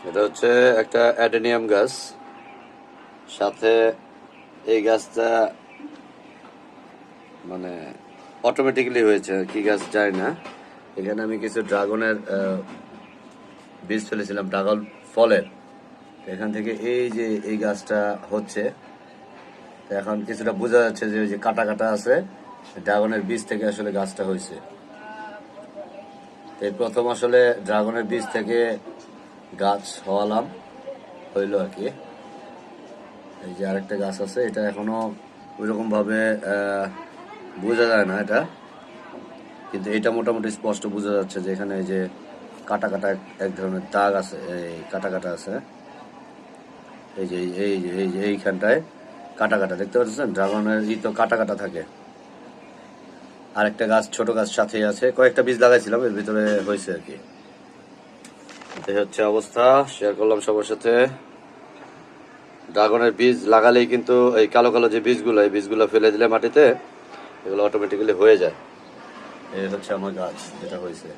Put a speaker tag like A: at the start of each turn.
A: এটা হচ্ছে একটা অ্যাডেনিয়াম গাছ, সাথে এই গাছটা মানে অটোমেটিক্যালি হয়েছে, কি গাছ যায় না। এখানে আমি কিছু ড্রাগনের বীজ ফেলেছিলাম, ড্রাগন ফলের। এখান থেকে এই যে এই গাছটা হচ্ছে, এখন কিছুটা বোঝা যাচ্ছে যে ওই যে কাটা কাটা আছে, ড্রাগনের বীজ থেকে আসলে গাছটা হয়েছে। এই প্রথম আসলে ড্রাগনের বীজ থেকে গাছ হওয়ালাম, হইলো আর কি। এই যে আরেকটা গাছ আছে, এটা এখনো ওইরকম ভাবে বোঝা যায় না এটা, কিন্তু এটা মোটামুটি স্পষ্ট বোঝা যাচ্ছে যে এখানে এই যে কাটা কাটা এক ধরনের দাগ আছে, এই কাটা কাটা আছে। এই যে এই যে এই যে এইখানটায় কাটা কাটা দেখতে পাচ্ছেন, ড্রাগনের তো কাটা কাটা থাকে। আরেকটা গাছ, ছোট গাছ সাথেই আছে, কয়েকটা বীজ লাগাইছিলাম, এর ভিতরে হয়েছে আর কি। এই হচ্ছে অবস্থা, শেয়ার করলাম সবার সাথে। ড্রাগনের বীজ লাগালেই কিন্তু এই কালো কালো যে বীজগুলো, এই বীজগুলো ফেলে দিলে মাটিতে, এগুলো অটোমেটিক্যালি হয়ে যায়। এই হচ্ছে আমার গাছ যেটা হয়েছে।